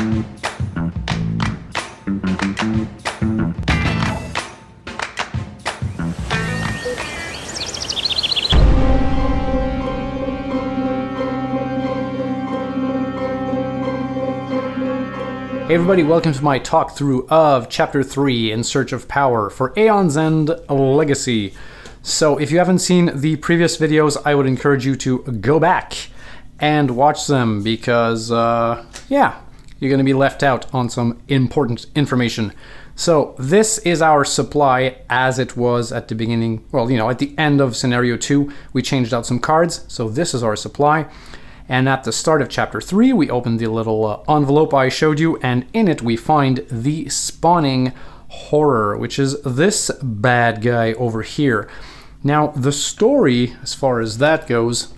Hey everybody, welcome to my talk through of Chapter 3 In Search of Power for Aeon's End Legacy. So if you haven't seen the previous videos, I would encourage you to go back and watch them because, yeah, you're going to be left out on some important information. So this is our supply as it was at the beginning, well, you know, at the end of Scenario 2, we changed out some cards, so this is our supply. And at the start of Chapter 3, we opened the little envelope I showed you, and in it we find the spawning horror, which is this bad guy over here. Now, the story, as far as that goes,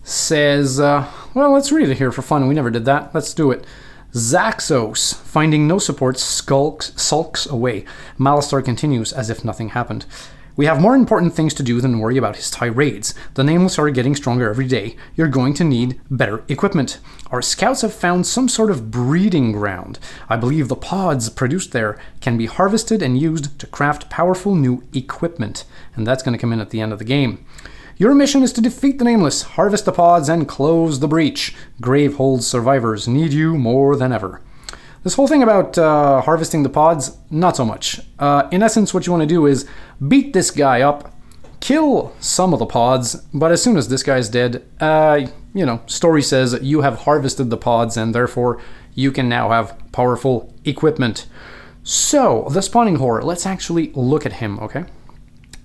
says, well, let's read it here for fun. We never did that. Let's do it. Zaxos, finding no support, sulks away. Malastar continues as if nothing happened. We have more important things to do than worry about his tirades. The Nameless are getting stronger every day. You're going to need better equipment. Our scouts have found some sort of breeding ground. I believe the pods produced there can be harvested and used to craft powerful new equipment. And that's going to come in at the end of the game. Your mission is to defeat the Nameless, harvest the pods, and close the breach. Gravehold survivors need you more than ever. This whole thing about harvesting the pods, not so much. In essence, what you want to do is beat this guy up, kill some of the pods, but as soon as this guy's dead, you know, story says you have harvested the pods and therefore you can now have powerful equipment. So, the spawning horror, let's actually look at him, okay?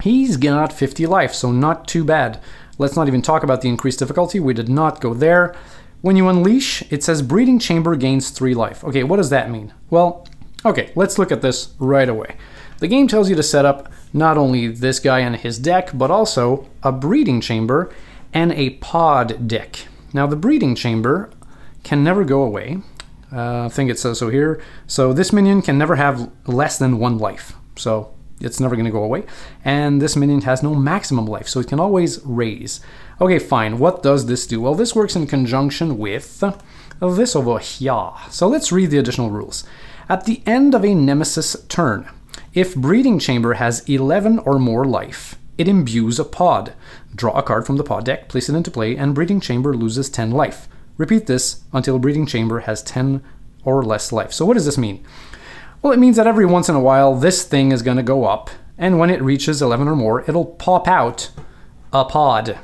He's got 50 life, so not too bad. Let's not even talk about the increased difficulty, we did not go there. When you unleash, it says breeding chamber gains 3 life. Okay, what does that mean? Well, okay, let's look at this right away. The game tells you to set up not only this guy and his deck, but also a breeding chamber and a pod deck. Now the breeding chamber can never go away. I think it says so here. So this minion can never have less than 1 life. So it's never going to go away. And this minion has no maximum life, so it can always raise. Okay, fine. What does this do? Well, this works in conjunction with this over here. So let's read the additional rules. At the end of a Nemesis turn, if Breeding Chamber has 11 or more life, it imbues a pod. Draw a card from the pod deck, place it into play, and Breeding Chamber loses 10 life. Repeat this until Breeding Chamber has 10 or less life. So what does this mean? Well, it means that every once in a while, this thing is going to go up, and when it reaches 11 or more, it'll pop out a pod.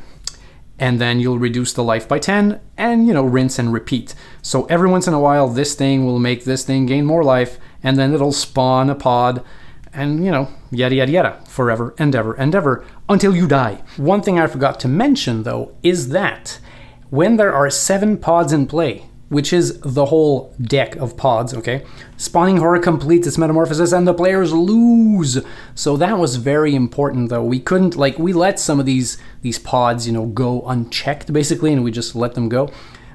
And then you'll reduce the life by 10, and, you know, rinse and repeat. So every once in a while, this thing will make this thing gain more life, and then it'll spawn a pod, and, you know, yada yada yada, forever and ever and ever, until you die. One thing I forgot to mention, though, is that when there are 7 pods in play, which is the whole deck of pods, okay? Spawning Horror completes its metamorphosis and the players lose. So that was very important, though. We couldn't, like, we let some of these pods, you know, go unchecked, basically, and we just let them go.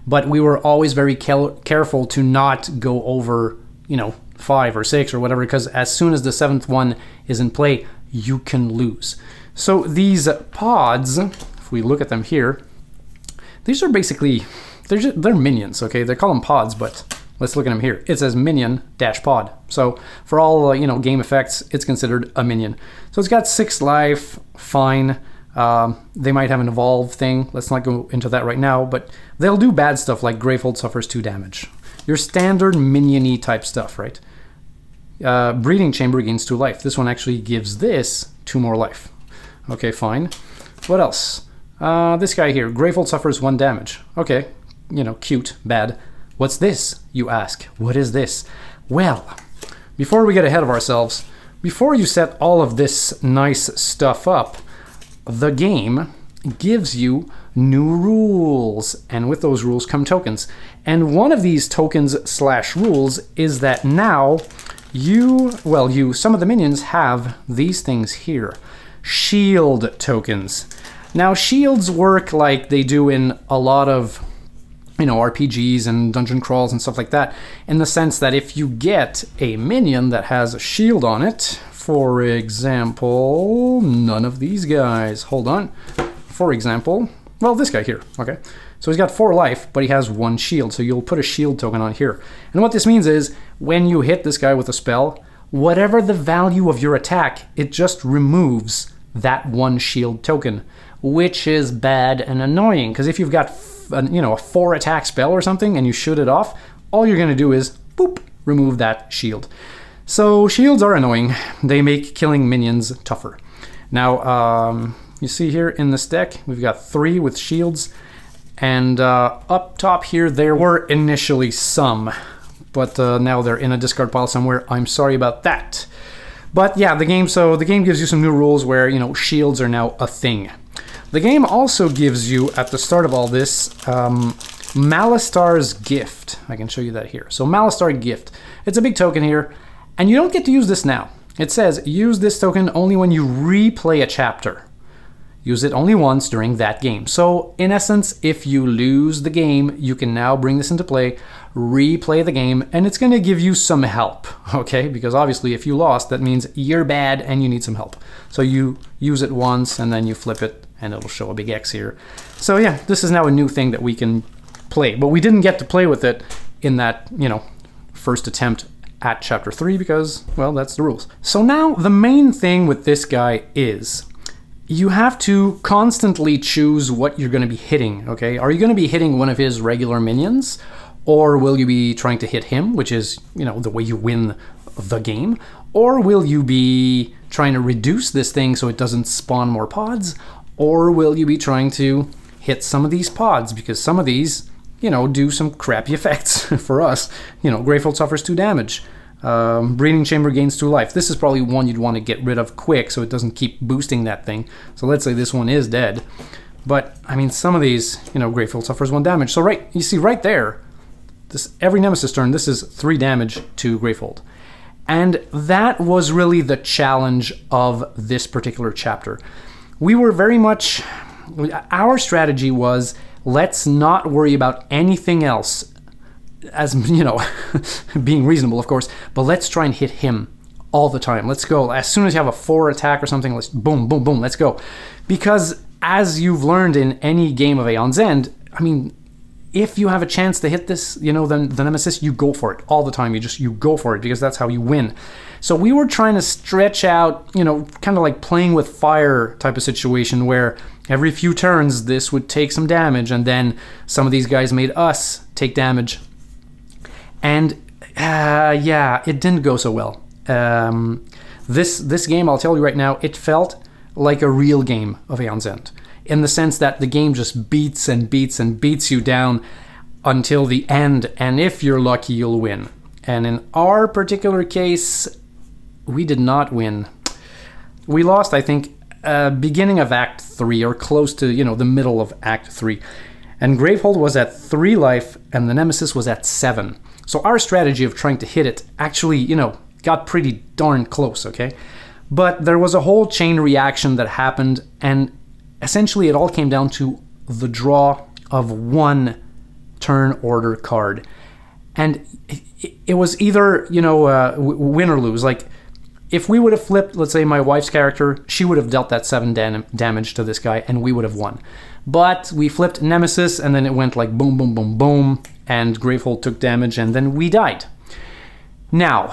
But we were always very careful to not go over, you know, 5 or 6 or whatever, because as soon as the 7th one is in play, you can lose. So these pods, if we look at them here, these are basically... They're minions, okay? They call them pods, but let's look at them here. It says minion-pod. So for all, you know, game effects, it's considered a minion. So it's got 6 life, fine. They might have an evolve thing. Let's not go into that right now, but they'll do bad stuff like Gravehold suffers 2 damage. Your standard minion-y type stuff, right? Breeding Chamber gains 2 life. This one actually gives this 2 more life. Okay, fine. What else? This guy here, Gravehold suffers 1 damage. Okay. You know, cute, bad. What's this, you ask? What is this? Well, before we get ahead of ourselves, before you set all of this nice stuff up, the game gives you new rules, and with those rules come tokens. And one of these tokens/rules is that now some of the minions have these things here. Shield tokens. Now, shields work like they do in a lot of, you know, RPGs and dungeon crawls and stuff like that, in the sense that if you get a minion that has a shield on it, for example, none of these guys, hold on, for example, well, this guy here, okay, So he's got 4 life, but he has 1 shield. So you'll put a shield token on here. And what this means is when you hit this guy with a spell, whatever the value of your attack, it just removes that 1 shield token, which is bad and annoying. Because if you've got a 4 attack spell or something and you shoot it off, all you're going to do is boop, remove that shield. So shields are annoying. They make killing minions tougher. Now, you see here in this deck, we've got 3 with shields. And up top here, there were initially some. But now they're in a discard pile somewhere. I'm sorry about that. But yeah, the game gives you some new rules where, shields are now a thing. The game also gives you, at the start of all this, Malastar's Gift. I can show you that here. So Malastar Gift. It's a big token here, and you don't get to use this now. It says, use this token only when you replay a chapter. Use it only once during that game. So in essence, if you lose the game, you can now bring this into play, replay the game, and it's going to give you some help, okay? Because obviously if you lost, that means you're bad and you need some help. So you use it once and then you flip it and it'll show a big X here. So yeah, this is now a new thing that we can play, but we didn't get to play with it in that, first attempt at chapter 3 because, well, that's the rules. So now the main thing with this guy is you have to constantly choose what you're going to be hitting, okay? Are you going to be hitting one of his regular minions? Or will you be trying to hit him, which is, the way you win the game? Or will you be trying to reduce this thing so it doesn't spawn more pods? Or will you be trying to hit some of these pods? Because some of these, do some crappy effects for us. Greyfold suffers 2 damage. Breeding Chamber gains 2 life. This is probably one you'd want to get rid of quick so it doesn't keep boosting that thing. So let's say this one is dead. But, I mean, some of these, Greyfold suffers 1 damage. So you see right there, every Nemesis turn, this is 3 damage to Greyfold. And that was really the challenge of this particular chapter. We were very much, our strategy was, let's not worry about anything else, as, being reasonable, of course, but let's try and hit him all the time. Let's go. As soon as you have a 4 attack or something, let's boom, boom, boom, let's go. Because as you've learned in any game of Aeon's End, I mean, if you have a chance to hit this, the Nemesis, you go for it all the time. You go for it because that's how you win. So we were trying to stretch out, kind of like playing with fire type of situation where every few turns this would take some damage and then some of these guys made us take damage. And yeah, it didn't go so well. This game, I'll tell you right now, it felt like a real game of Aeon's End, in the sense that the game just beats and beats and beats you down until the end, and if you're lucky, you'll win. And in our particular case, we did not win. We lost, I think, beginning of Act 3, or close to, the middle of Act 3. And Greyfold was at 3 life, and the Nemesis was at 7. So our strategy of trying to hit it actually, got pretty darn close, okay? But there was a whole chain reaction that happened, and essentially it all came down to the draw of 1 turn order card. And it was either, win or lose. Like, if we would have flipped, let's say, my wife's character, she would have dealt that 7 damage to this guy, and we would have won. But we flipped Nemesis, and then it went like boom, boom, boom, boom, and Greyfold took damage, and then we died. Now,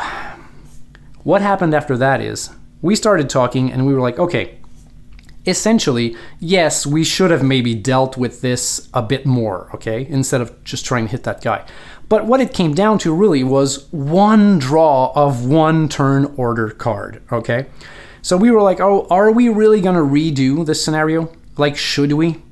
what happened after that is, we started talking, and we were like, okay, essentially, yes, we should have maybe dealt with this a bit more, okay, instead of just trying to hit that guy. But what it came down to really was 1 draw of 1 turn order card, okay? So we were like, oh, are we really going to redo this scenario? Like, should we?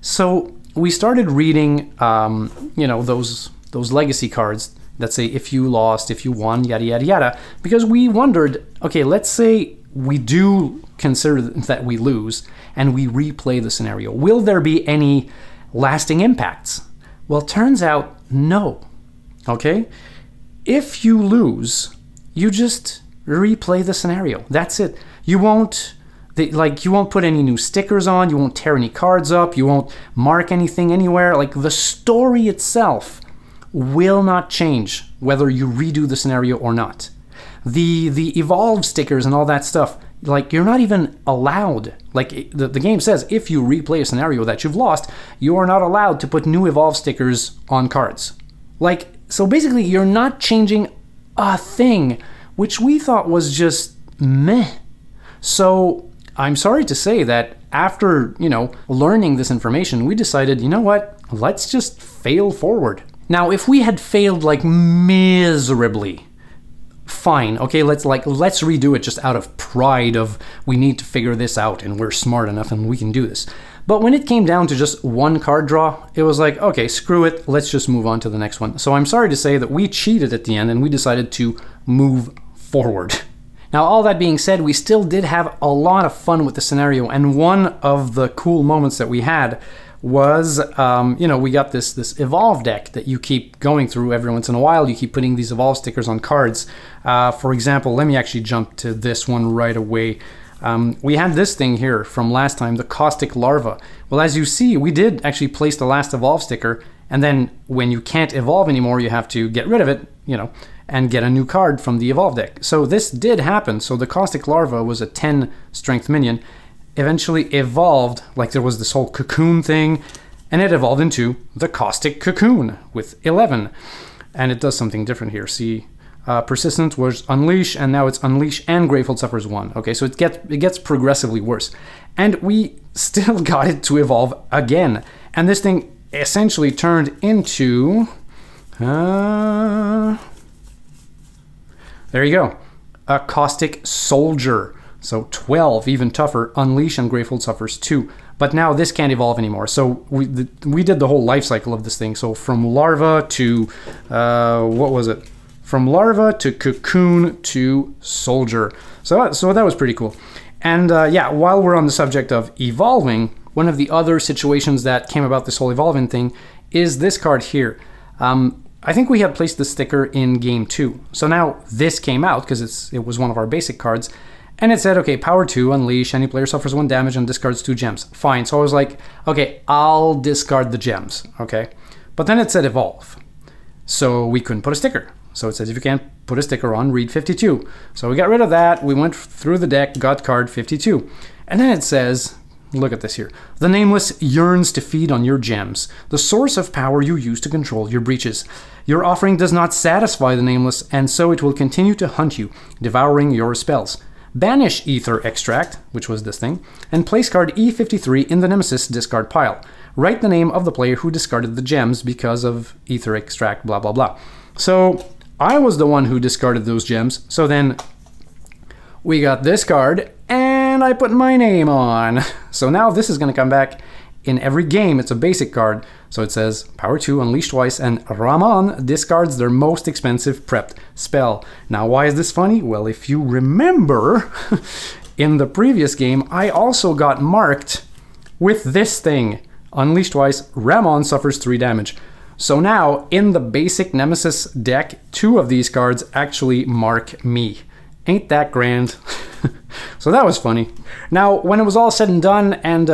So we started reading, those legacy cards that say if you lost, if you won, yada, yada, yada, because we wondered, okay, let's say we do consider that we lose and we replay the scenario. Will there be any lasting impacts? Well, turns out no. Okay? If you lose, you just replay the scenario. That's it. You won't put any new stickers on, you won't tear any cards up, you won't mark anything anywhere. Like, the story itself will not change whether you redo the scenario or not. The evolve stickers and all that stuff, Like, you're not even allowed. Like, the game says if you replay a scenario that you've lost, you are not allowed to put new evolve stickers on cards. Like, so basically you're not changing a thing, which we thought was just meh. So I'm sorry to say that after, learning this information, we decided, you know what, let's just fail forward. Now, if we had failed like miserably, fine, okay, let's redo it just out of pride of we need to figure this out and we're smart enough and we can do this. But when it came down to just one card draw, it was like, okay, screw it, let's just move on to the next one. So I'm sorry to say that we cheated at the end and we decided to move forward. Now, all that being said, we still did have a lot of fun with the scenario, and one of the cool moments that we had was, we got this evolve deck that you keep going through every once in a while. You keep putting these evolve stickers on cards. For example, let me actually jump to this one right away. We had this thing here from last time, the Caustic Larva. Well, as you see, we did actually place the last evolve sticker, and then when you can't evolve anymore, you have to get rid of it, and get a new card from the evolve deck. So this did happen. So the Caustic Larva was a 10 strength minion, eventually evolved, like there was this whole cocoon thing, and it evolved into the Caustic Cocoon with 11. And it does something different here. See, Persistent was Unleash, and now it's Unleash and Grateful Suffers 1. Okay, so it gets progressively worse. And we still got it to evolve again. And this thing essentially turned into... there you go. A Caustic Soldier. So 12, even tougher, Unleash and Grateful Suffers 2. But now this can't evolve anymore. So we did the whole life cycle of this thing. So from larva to, what was it? From larva to cocoon to soldier. So that was pretty cool. And yeah, while we're on the subject of evolving, one of the other situations that came about this whole evolving thing is this card here. I think we had placed the sticker in game 2. So now this came out because it was one of our basic cards. And it said, okay, power 2, unleash, any player suffers 1 damage and discards 2 gems. Fine, so I was like, okay, I'll discard the gems, okay? But then it said evolve. So we couldn't put a sticker. So it says if you can't put a sticker on, read 52. So we got rid of that, we went through the deck, got card 52. And then it says, look at this here. The Nameless yearns to feed on your gems, the source of power you use to control your breaches. Your offering does not satisfy the Nameless, and so it will continue to hunt you, devouring your spells. Banish Ether Extract, which was this thing, and place card E53 in the Nemesis discard pile. Write the name of the player who discarded the gems because of Ether Extract, blah, blah, blah. So I was the one who discarded those gems, so then we got this card, and I put my name on. So now this is going to come back in every game. It's a basic card. So it says power 2, unleash twice, and Ramon discards their most expensive prepped spell. Now, why is this funny? Well, if you remember, in the previous game, I also got marked with this thing. Unleash twice, Ramon suffers 3 damage. So now, in the basic Nemesis deck, 2 of these cards actually mark me. Ain't that grand? So that was funny. Now, when it was all said and done, and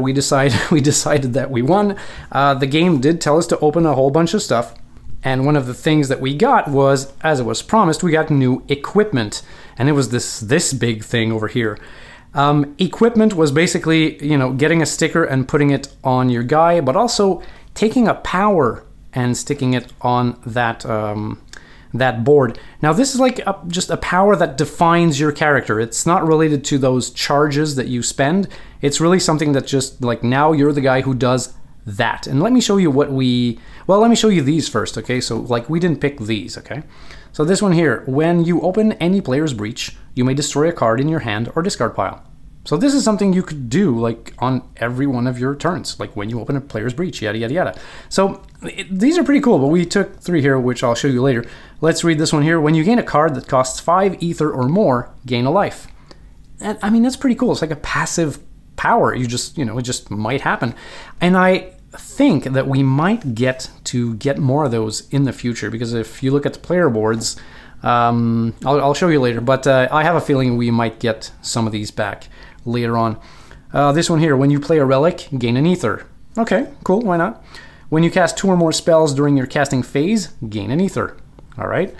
we decided that we won, the game did tell us to open a whole bunch of stuff. And one of the things that we got was, as it was promised, we got new equipment. And it was this big thing over here. Equipment was basically, getting a sticker and putting it on your guy, but also taking a power and sticking it on that that board. Now this is like just a power that defines your character. It's not related to those charges that you spend. It's really something that just like now you're the guy who does that. And let me show you let me show you these first, okay? So like we didn't pick these, okay? So this one here, when you open any player's breach, you may destroy a card in your hand or discard pile. So this is something you could do like on every one of your turns, like when you open a player's breach, yada, yada, yada. So these are pretty cool, but we took 3 here, which I'll show you later. Let's read this one here. When you gain a card that costs 5 ether or more, gain a life. And, I mean, that's pretty cool. It's like a passive power. You just, it just might happen. And I think that we might get more of those in the future, because if you look at the player boards, I'll show you later, but I have a feeling we might get some of these back later on. This one here, when you play a relic, gain an ether. Okay, cool, why not? When you cast 2 or more spells during your casting phase, gain an ether. All right.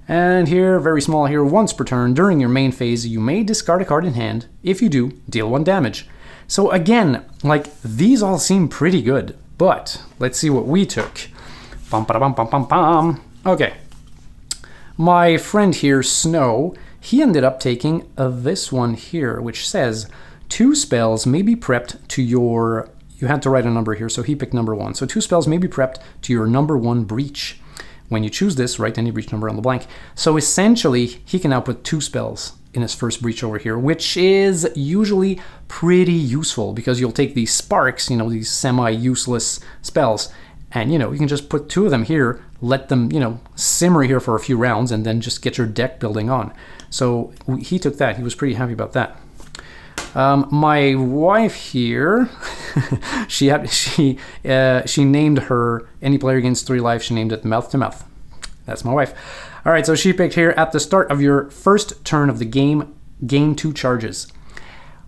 And here, very small here, once per turn during your main phase, you may discard a card in hand. If you do, deal 1 damage. So again, like, these all seem pretty good, but let's see what we took. Bum, ba, bum, bum, bum, bum. Okay. My friend here, Snow, he ended up taking this one here, which says 2 spells may be prepped to your... You had to write a number here, so he picked number 1. So 2 spells may be prepped to your number 1 breach. When you choose this, write any breach number on the blank. So essentially, he can now put 2 spells in his first breach over here, which is usually pretty useful because you'll take these sparks, you know, these semi-useless spells, and, you know, you can just put 2 of them here, let them, you know, simmer here for a few rounds, and then just get your deck building on. So he took that. He was pretty happy about that. My wife here, she named her any player against 3 life. She named it Mouth to Mouth. That's my wife. All right, so she picked here at the start of your first turn of the game, gain 2 charges.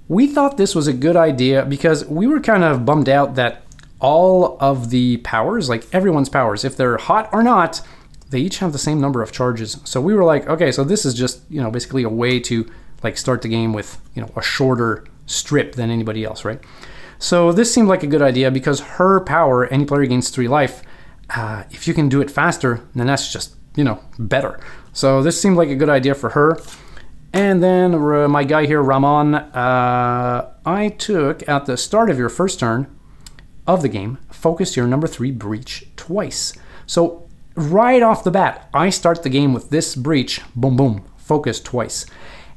We thought this was a good idea because we were kind of bummed out that all of the powers, like everyone's powers, if they're hot or not, they each have the same number of charges. So we were like, okay, so this is just, you know, basically a way to like start the game with, you know, a shorter strip than anybody else, right? So this seemed like a good idea because her power, any player gains 3 life, if you can do it faster, then that's just, you know, better. So this seemed like a good idea for her. And then my guy here, Ramon, I took at the start of your first turn of the game, focus your number 3 breach twice. So right off the bat, I start the game with this breach, boom, boom, focus twice.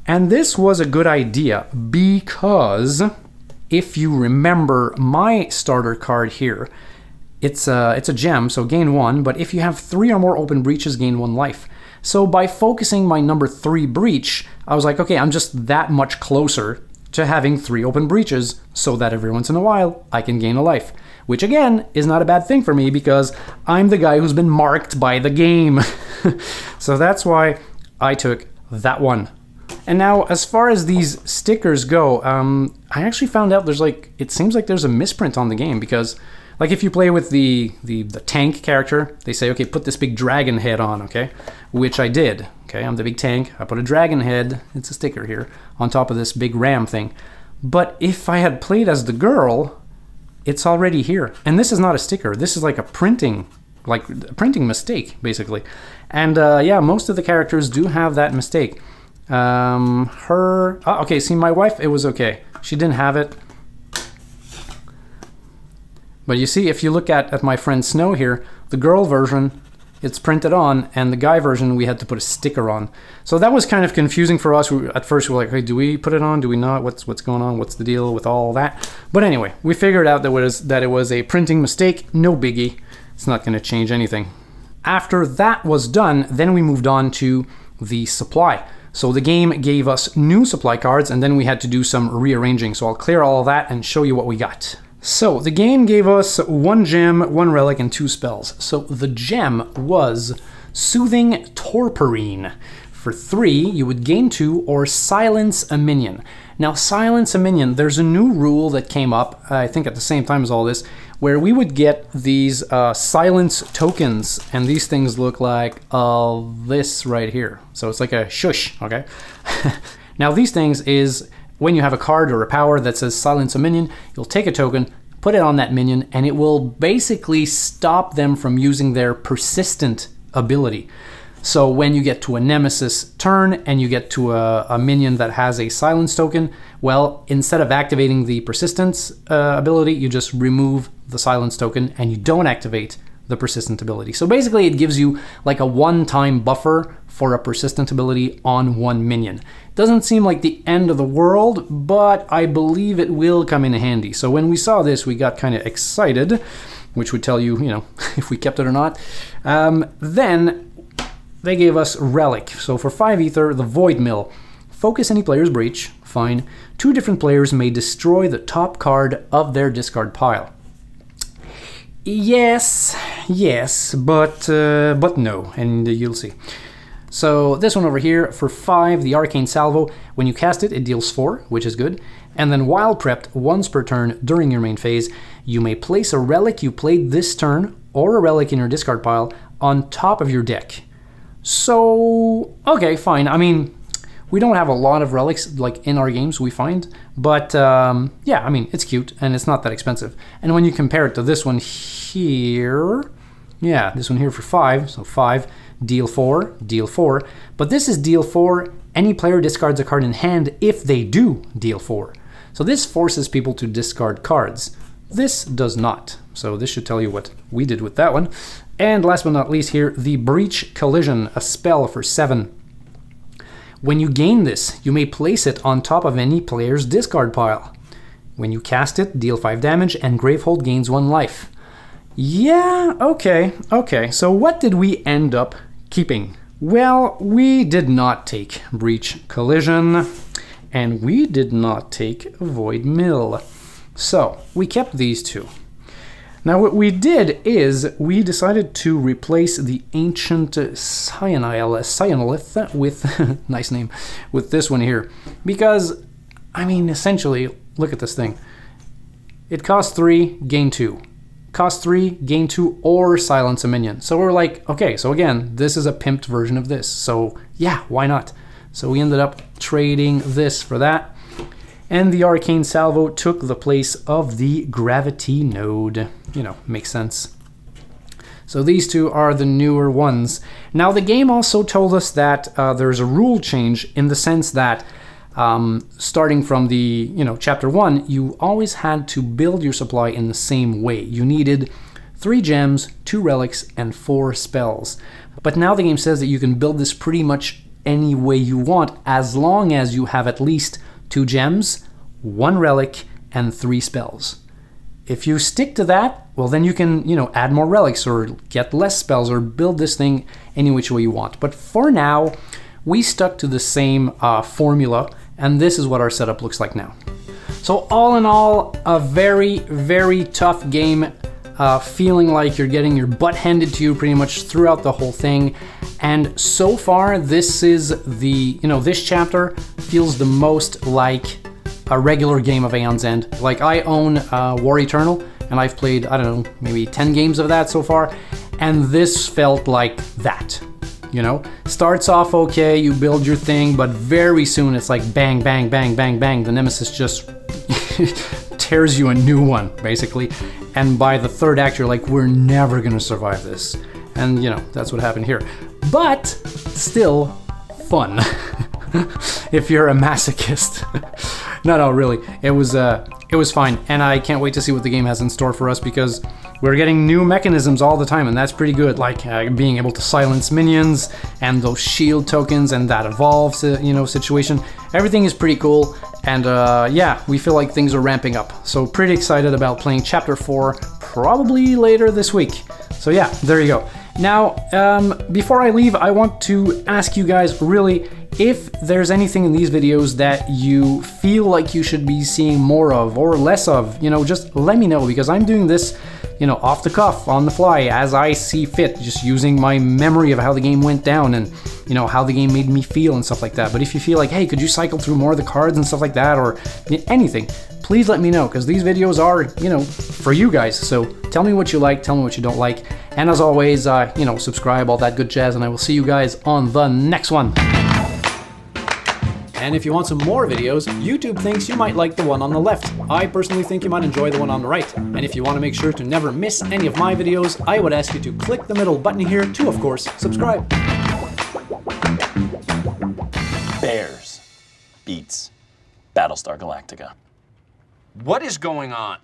And this was a good idea because if you remember my starter card here, it's a gem, so gain 1, but if you have 3 or more open breaches, gain 1 life. So by focusing my number 3 breach, I was like, okay, I'm just that much closer to having 3 open breaches so that every once in a while I can gain a life. Which again is not a bad thing for me because I'm the guy who's been marked by the game. So that's why I took that one. And now as far as these stickers go, I actually found out there's like, it seems like there's a misprint on the game because like if you play with the tank character, they say, okay, put this big dragon head on, okay? Which I did, okay? I'm the big tank, I put a dragon head, it's a sticker here, on top of this big ram thing. But if I had played as the girl, it's already here. And this is not a sticker, this is like a printing mistake, basically. And yeah, most of the characters do have that mistake. Okay, see, my wife, it was okay. She didn't have it. But you see, if you look at my friend Snow here, the girl version, it's printed on, and the guy version, we had to put a sticker on. So that was kind of confusing for us. At first, we were like, hey, do we put it on? Do we not? What's going on? What's the deal with all that? But anyway, we figured out that it was a printing mistake. No biggie. It's not going to change anything. After that was done, then we moved on to the supply. So the game gave us new supply cards, and then we had to do some rearranging. So I'll clear all of that and show you what we got. So the game gave us 1 gem, 1 relic, and 2 spells. So the gem was Soothing Torporine. For 3, you would gain 2 or silence a minion. Now silence a minion, there's a new rule that came up, I think at the same time as all this, where we would get these silence tokens, and these things look like this right here. So it's like a shush, okay? Now these things is, when you have a card or a power that says silence a minion, you'll take a token, put it on that minion, and it will basically stop them from using their persistent ability. So when you get to a Nemesis turn and you get to a minion that has a silence token, well, instead of activating the persistence ability, you just remove the silence token and you don't activate the persistent ability. So basically it gives you like a one-time buffer for a persistent ability on 1 minion. Doesn't seem like the end of the world, but I believe it will come in handy. So when we saw this, we got kind of excited, which would tell you, you know, if we kept it or not. Then they gave us Relic. So for 5 ether, the Void Mill. Focus any player's breach. Fine. 2 different players may destroy the top card of their discard pile. Yes, but no, and you'll see. So this one over here, for 5, the Arcane Salvo. When you cast it, it deals 4, which is good. And then while prepped, once per turn during your main phase, you may place a relic you played this turn, or a relic in your discard pile, on top of your deck. So, okay, fine. I mean, we don't have a lot of relics like in our games, we find, but yeah, I mean, it's cute and it's not that expensive. And when you compare it to this one here, yeah, this one here for 5, so 5, deal 4, deal 4. But this is deal 4, any player discards a card in hand if they do deal 4. So this forces people to discard cards. This does not. So this should tell you what we did with that one. And last but not least here, the Breach Collision, a spell for 7. When you gain this, you may place it on top of any player's discard pile. When you cast it, deal 5 damage and Gravehold gains 1 life. Yeah, okay. So what did we end up keeping? Well, we did not take Breach Collision, and we did not take Void Mill. So we kept these 2. Now what we did is we decided to replace the Ancient Cyanolith with, nice name, with this one here. Because, I mean, essentially, look at this thing. It costs 3, gain 2. Cost 3, gain 2, or silence a minion. So we're like, okay, so again, this is a pimped version of this. So yeah, why not? So we ended up trading this for that. And the Arcane Salvo took the place of the Gravity Node. You know, makes sense. So these 2 are the newer ones. Now the game also told us that there's a rule change in the sense that starting from the, chapter 1, you always had to build your supply in the same way. You needed 3 gems, 2 relics, and 4 spells. But now the game says that you can build this pretty much any way you want as long as you have at least 2 gems, 1 relic, and 3 spells. If you stick to that, well then you can, add more relics or get less spells or build this thing any which way you want. But for now, we stuck to the same formula, and this is what our setup looks like now. So all in all, a very, very tough game, feeling like you're getting your butt handed to you pretty much throughout the whole thing. And so far, this is the, this chapter feels the most like a regular game of Aeon's End. Like, I own War Eternal, and I've played, I don't know, maybe 10 games of that so far, and this felt like that. Starts off okay, you build your thing, but very soon it's like bang, bang, bang, bang, bang. The Nemesis just tears you a new one, basically. And by the 3rd act, you're like, we're never gonna survive this. And that's what happened here. But still fun, if you're a masochist. No, really, it was fine. And I can't wait to see what the game has in store for us, because we're getting new mechanisms all the time, and that's pretty good, like being able to silence minions and those shield tokens and that evolve, situation. Everything is pretty cool, and yeah, we feel like things are ramping up. So pretty excited about playing Chapter 4, probably later this week. So yeah, there you go. Now, before I leave, I want to ask you guys, really, if there's anything in these videos that you feel like you should be seeing more of or less of, just let me know, because I'm doing this, off the cuff, on the fly, as I see fit, just using my memory of how the game went down and, how the game made me feel and stuff like that. But if you feel like, hey, could you cycle through more of the cards and stuff like that, or anything, please let me know, because these videos are, for you guys. So tell me what you like, tell me what you don't like. And as always, subscribe, all that good jazz, and I will see you guys on the next one. And if you want some more videos, YouTube thinks you might like the one on the left. I personally think you might enjoy the one on the right. And if you want to make sure to never miss any of my videos, I would ask you to click the middle button here to, of course, subscribe. Bears beats Battlestar Galactica. What is going on?